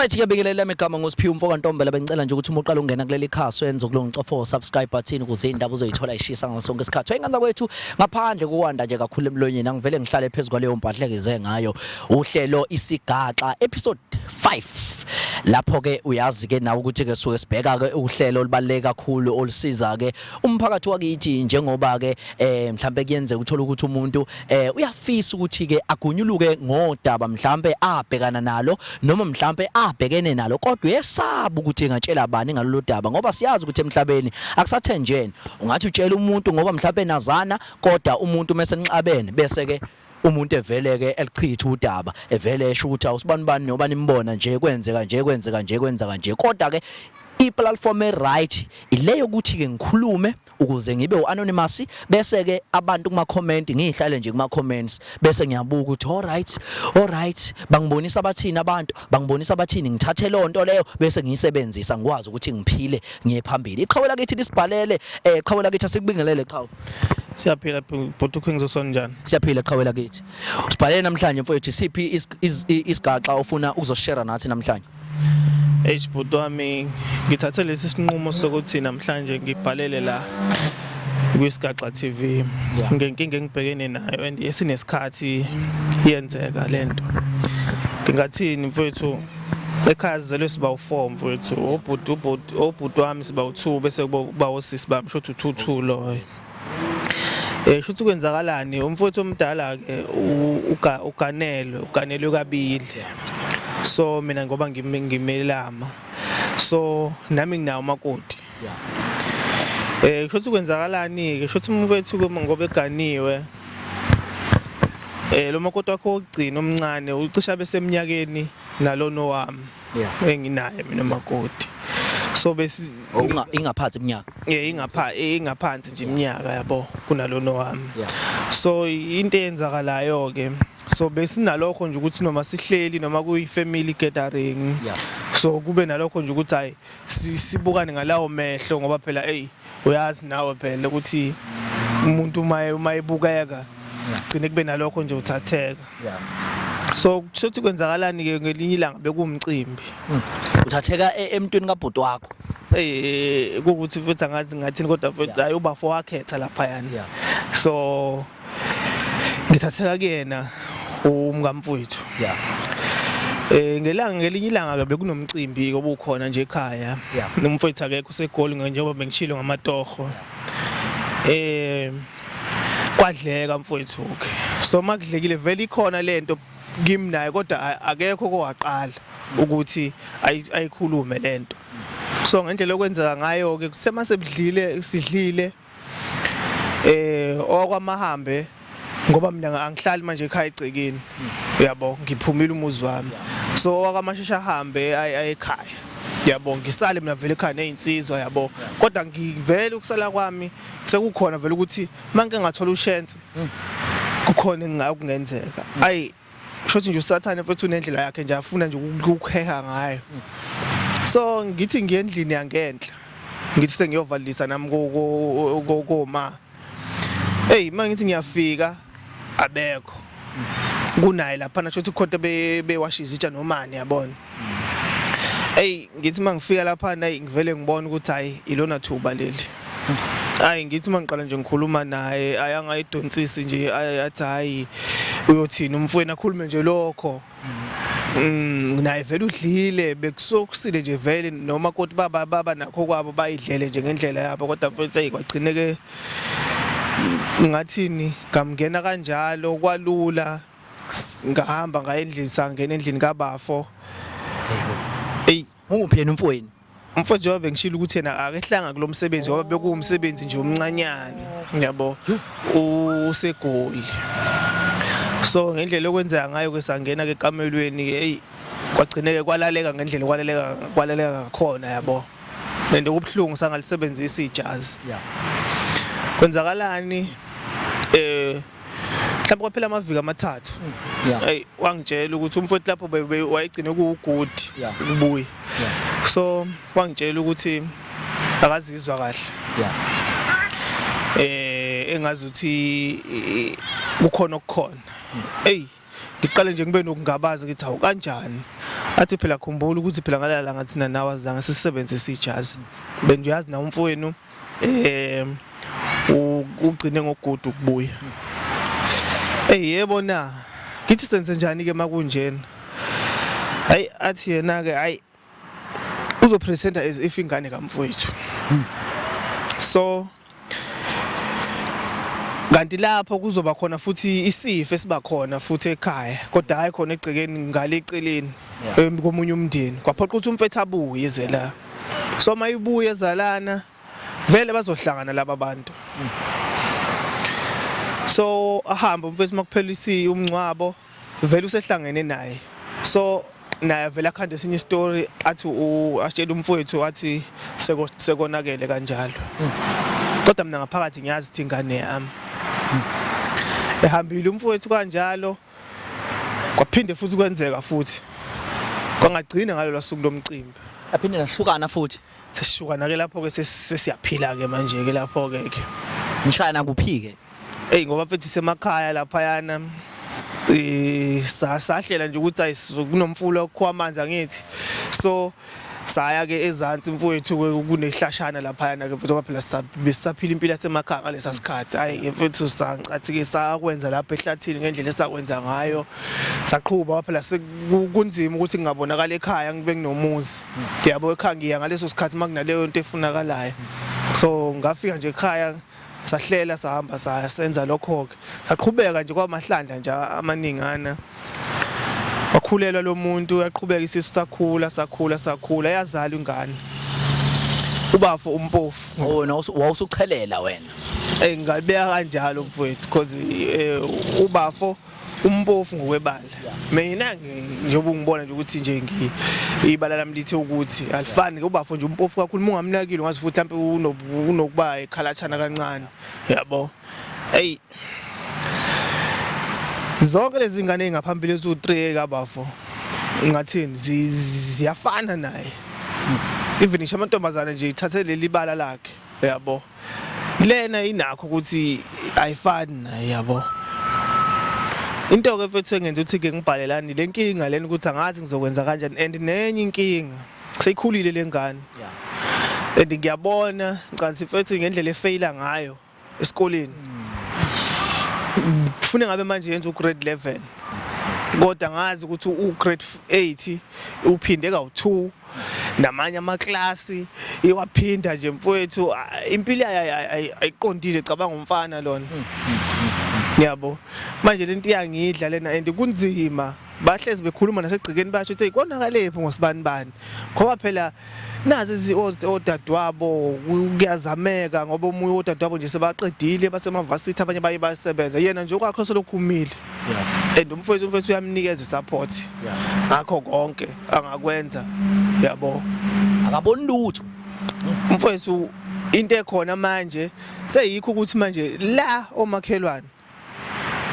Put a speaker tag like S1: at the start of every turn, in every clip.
S1: Alright ngiyabingelela igama ngosiphiwe Mfoka Ntombela bengicela nje ukuthi uma uqala ungena kuleli khasi wenze kulonca for subscribe button ukuze indaba uzoyithola ishisa ngasonke isikhathi. Wenganza kwethu ngaphandle kokwanda nje kakhulu emlonyeni angivele ngihlale phezulu kwaleyo mpahlekeze ngayo uhlelo isigaxa episode 5. Lapho ke uyazi ke nawe ukuthi ke suke sibheka ke uhlelo olubaleka kakhulu olusiza ke umphakathi wakithi njengoba ke mhlambe kuyenze uthola ukuthi umuntu uyafisa ukuthi ke agunyuluke ngodaba mhlambe abhekana nalo noma mhlambe abhekene nalo kodwa yesaba ukuthi engatshela bani ngalolu daba ngoba siyazi ukuthi emhlabeni akusathenjene ungathi utshela umuntu ngoba mhlambe nazana kodwa umuntu mase nixabene bese ke umuntu eveleke elichitha udaba evele esho ukuthi awusibanibani nobani imbona nje kwenzeka nje kodwa ke iplatform right ileyo ukuthi ke ngikhulume ukuze ngibe uanonymous bese ke abantu kuma comment ngihlale nje kuma comments bese ngiyabuka ukuthi alright bangibonisa abathini abantu bangibonisa abathini ngithathe lonto leyo bese ngiyisebenzisa ngikwazi ukuthi ngiphile ngiye phambili iqhawe lakithi lisibhalele iqhawe lakithi asikubingelele iqhawe
S2: siyaphila bhuti ngizosona njani
S1: siyaphila iqhawe lakithi usibhalele namhlanje mfowethu siphi isigaxa ofuna ukuzoshare nathi namhlanje
S2: bhuti wami ngithathe lesi sinqumo sokuthi namhlanje ngibhalele la kwiSigaxa TV ngenkinga engibhekene nayo and esinesikhathi iyenzeka lento ngingathini mfowethu ekhaya zelo siba u4 mfowethu obhuti wami siba u2 bese kuba osisi bami shothu 22 lo shuthi kwenzakalani umfowethu omdala ke uganelwe kabili so mina ngoba ngimelama so nami nginawo umakoti shothi kwenzakalani ke shothi umfowethu ngoba eganiwe lo makoti wakho ogcina omncane ucisha bese eminyakeni nalono wami enginaye mina umakoti so bese
S1: ingaphansi iminyaka
S2: ingaphansi nje iminyaka yabo kunalono wami so into eyenzakalayo ke so besinalokho nje ukuthi noma sihleli noma kuyi family gathering so kube nalokho nje ukuthi hayi sibukane ngalawo mehlo ngoba phela uyazi nawe phela ukuthi umuntu mayebukeka gcine kube nalokho nje uthatheka so kushuthi kwenzakalani ke ngelinye ilanga bekumcimbi
S1: uthatheka emntweni kabhuti wakho
S2: ukuthi futhi angazi ngathini kodwa futhi hayi uba for wakhetha lapha yana so ngithatheka kuyena umngamfowethu ngelinye ilanga ke bekunomcimbi obukhona nje ekhaya nomfowethu akekho usegoli njengoba bengishilo ngamatoho kwadleka mfowethu ke so makudlekile vele ikhona lento kimi naye kodwa akekho kowaqala ukuthi ayikhulume lento so ngendlela okwenzeka ngayo ke kusema sidlile okwamahambe ngoba mina angihlali manje ekhaya egcekeni yabo ngiphumile umuzi wami so okwamashesha ahambe ekhaya yabo ngisale mina vele ekhaya nezinsizwa yabo kodwa ngivele ukusala kwami sekukhona vele ukuthi manje ngathola ushensi kukhona engakungenzeka shothi nje usathane futhi unendlela yakhe nje afuna nje ukuheha ngayo so ngithi ngiyendlini yangenhla ngithi sengiyovalisa nami koma mangithi ngiyafika abekho kunaye lapha na shothi khonto bewasha izitsha nomani yabona ngithi mangifika lapha na ngivele ngibona ukuthi hayi ilona thuba leli ngithi mangiqala nje ngikhuluma naye ayangayidonsisi nje athi hayi uyothina umfweni akhulume nje lokho naye vele udlile bekusokusile nje vele noma kodwa baba nakho kwabo bayidlele nje ngendlela yabo kodwa futhi kwagcineke ngathini ngamngena kanjalo kwalula ngahamba ngayendlini sangena endlini kabafo
S1: nguphi yena umfweni
S2: umfowethu wabe ngishilo ukuthi yena akehlanga kulomsebenzi ngoba bekuwumsebenzi nje omncanyana yabo usegoli so ngendlela okwenzeka ngayo ke sangena ke kamelweni ke kwagcineke kwalaleka ngendlela kwalaleka khona yabo lento kubhlungu sangalisebenzisa ijazi kwenzakalani mhlawumbe kwaphela amaviki amathathu wangitshela ukuthi umfowethu lapho wayegcine kuugudi ubuye so wangitshela ukuthi akazizwa kahle engazi ukuthi kukhona okukhona ngiqale nje ngibe nokungabaza ngithi awu kanjani athi phela khumbula ukuthi phela ngalala ngathi nawe azange sisebenzise ijazi bengiyazi na umfowenu ugcine ngogudu ukubuya yebo na ngithi senze njani ke makunjena hayi athi yena ke hayi uzopresenta as if ingane kamfowethu so kanti lapho kuzoba khona futhi isifo esiba khona futhi ekhaya kodwa hayi khona egcekeni ngale eceleni komunye umndeni kwaphoqa ukuthi umfethu abuye eze la so mayibuye ezalana vele bazohlangana laba bantu so ahamba umfethu makuphela umncwabo vele usehlangene naye so naye vele akhanda esinye istory athi ashela umfowethu athi sekonakele kanjalo kodwa mina ngaphakathi ngiyazi ukuthi ingane yami ehambile umfowethu kanjalo kwaphinde futhi kwenzeka futhi kwangagcina ngalo lasuku lomcimbi
S1: aphinde nahlukana futhi
S2: sesishukana ke lapho ke sesiyaphila ke manje ke lapho ke
S1: nishana kuphi ke
S2: ngoba mfethu semakhaya lapha yana sahlela nje ukuthi kunomfula okukho amanzi angithi so saya ke ezantsi mfowethu kunehlashana lapha yana ke mfethu phela sisaphila impilo yasemakhaya ngalesa sikhathi hayi mfethu sangathi ke sakwenza lapha ehlathini ngendlela esakwenza ngayo saqhubha phela kunzima ukuthi ngingabonakala ekhaya ngibe nginomuzi ngiyabo ekhaya ngiya ngaleso sikhathi makunaleyo into efunakalayo so ngafika nje ekhaya sahlela sahamba sayenza lokho ke saqhubeka nje kwamahlandla nje amaningana wakhulelwa lo muntu yaqhubeka isisu sakhula yazala ingane ubafo umpofu
S1: wawusuchelela wena
S2: ngibeka kanjalo mfowethu because ubafo umpofu ngokwebala mina njengoba ngibona nje ukuthi nje ibala lami lithe ukuthi alifani ubafo nje umpofu kakhulu mungamnakile ngazi futhi mhlawumbe unokuba ekhalatshana kancane yabo zonke lezi zingane engaphambili ezu3 kabafo ngathini ziyafana naye even isho amantombazana nje ithathe leli bala lakhe yabo lena inakho ukuthi ayifani naye yabo into ke mfethu engenza ukuthi ke ngibhalelani lenkinga lena ukuthi angazi ngizokwenza kanjani and nenye inkinga seyikhulile lengane and ngiyabona ngicela mfethu ngendlela efaila ngayo esikoleni kufune ngabe manje yenza ugrade 11 kodwa ngazi ukuthi ugrade 8 uphinde ka2 namanye amaklasi iwaphinda nje mfowethu impilo ayiqondile cabanga umfana lona yabo manje lento iyangidla lena and kunzima bahlezi bekhuluma nasegcikeni basho ukuthi konakalephi ngosibani bani ngoba phela nazi odadewabo kuyazameka ngoba umuntu odadewabo nje sebaqedile basemavasithi abanye bayisebenza yena nje okwakho selokhumile and umfowethu uyamnikeza support ngakho konke angakwenza yabo
S1: akaboni lutho
S2: umfowethu into ekhona manje seyikho ukuthi manje la omakhelwane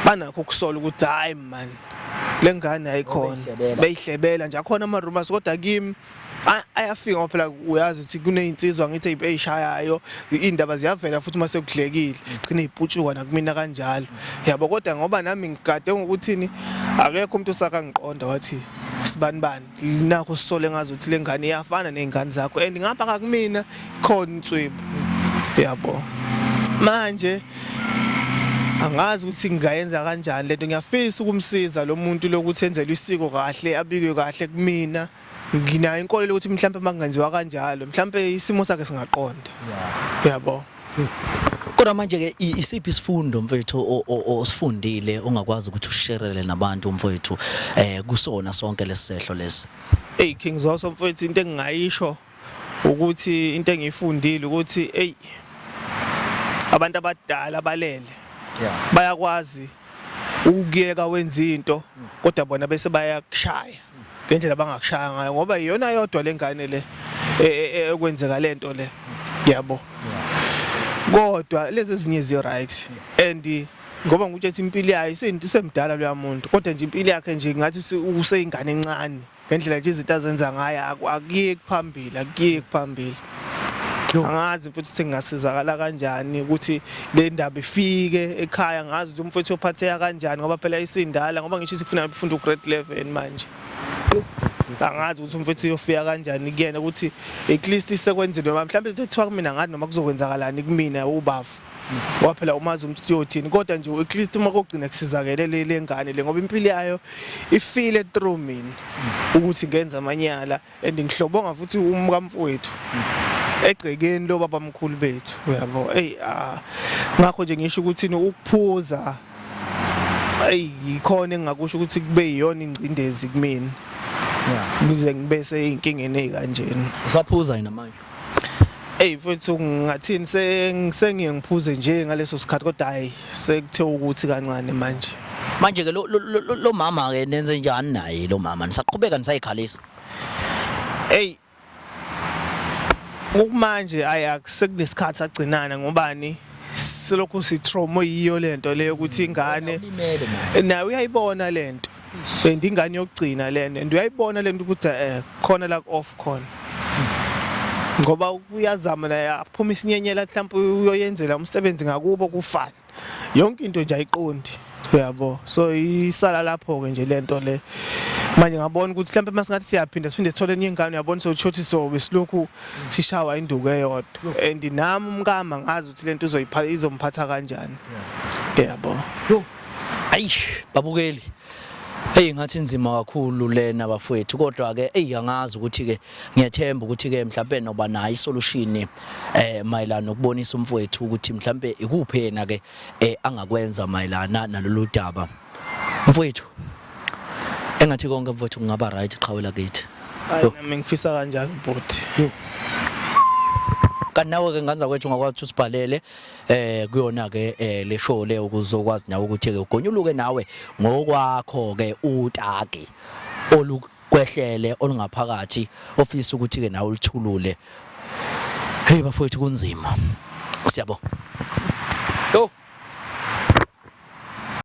S2: banakho ukusola ukuthi hayi man lengane ayikhona beyihlebela nje akhona ama rumors kodwa kimi ayafika phela uyazi ukuthi kunezinsizwa ngithi eyishayayo indaba ziyavela futhi mase kudlekile gcina iputshuka nakumina kanjalo yabo kodwa ngoba nami ngigade ngokuthini akekho umuntu osakangiqonda wathi sibani bani nakho sisole ngazi ukuthi lengane iyafana nezingane zakho and ngapha kakumina ikhona inswebo yabo manje angazi ukuthi ngingayenza kanjani lento ngiyafisa ukumsiza lo muntu lokuthi enzelwe isiko kahle abikwe kahle kumina nginayo inkolelo ukuthi mhlawumbe makungenziwa kanjalo mhlawumbe isimo sakhe singaqonda yabo
S1: kodwa manje ke isiphi isifundo mfowethu osifundile ongakwazi ukuthi usherele nabantu mfowethu kusona sonke lesehlo lesi
S2: King Zoso mfowethu into engingayisho ukuthi into engiyifundile ukuthi abantu abadala balele bayakwazi ukuyeka wenza into kodwa bona bese bayakushaya ngendlela bangakushaya ngayo ngoba iyona yodwa lengane le ekwenzeka lento le yabo kodwa lezi ezinye zi right and ngoba ngukuthi impilo yayo isemdala lo yamuntu kodwa nje impilo yakhe nje ngathi useyingane encane ngendlela nje izinto azenza ngayo akuyeki phambili angazi mfethu singasizakala kanjani ukuthi le ndaba ifike ekhaya ngazi ukuthi umfethu ophatheka kanjani ngoba phela isindala ngoba ngisho sikufuna ufunda ugrade 11 manje angazi ukuthi umfethu uyofika kanjani kuyena ukuthi at least isekwenzile noma mhlawumbe kuthiwa kumina ngathi noma kuzokwenzakalani kumina ubafu waphela umazi ukuthi uyothini kodwa nje at least uma kokugcina kusizakele le ngane le ngoba impilo yayo ifile through mina ukuthi ngenza amanyala and ngihlobonga futhi umkamfowethu egcekeni lo baba mkhulu bethu uyabo ngakho nje ngisho ukuthi ukuphuza yikhona engakusho ukuthi kube yiyona ingcindezi kumina ukuze ngibe seyinkingeni ezikanjena
S1: usaphuza yena manje
S2: mfethu ngathini sengiyengiphuze nje ngaleso sikhathi kodwa hayi sekuthe ukuthi kancane
S1: manje ke lo mama ke nenze njani naye lo mama nisaqhubeka nisayikhalisa
S2: ukumanje akusekunesikhathi sagcinana ngobani selokhu sitrauma yiyo lento leyo ukuthi ingane nawe uyayibona lento and ingane yokugcina lento and uyayibona lento ukuthi khona la off khona ngoba uyazama la aphuma isinyenyela mhlawumbe uyoyenzela umsebenzi ngakubo kufana yonke into nje ayiqondi uyabo so isala lapho ke nje lento le manje ngabona ukuthi mhlawumbe masingathi siyaphinda siphinde sithole enye ingane uyabona so uthi so besilokhu sishawa induku eyodwa and nami umkama ngazi ukuthi lento izomphatha kanjani uyabo
S1: ayish babukeli ngathi inzima kakhulu lena bafowethu kodwa ke angazi ukuthi ke ngiyathemba ukuthi ke mhlawumbe noba nayo isolution mayelana nokubonisa umfowethu ukuthi mhlawumbe ikuphi yena ke angakwenza mayelana nalolu daba mfowethu engathi konke mfowethu kungaba right qhawela kithi
S2: nami ngifisa kanjalo bhuti
S1: kanawe ke nganza kwethu ngakwazi ukuthi usibhalele kuyona ke le show le ukuzokwazi nawe ukuthi ke ugonyuluke nawe ngokwakho ke utaki olukwehlele olungaphakathi ofisa ukuthi ke nawe ulithulule bafowethu kunzima siyabo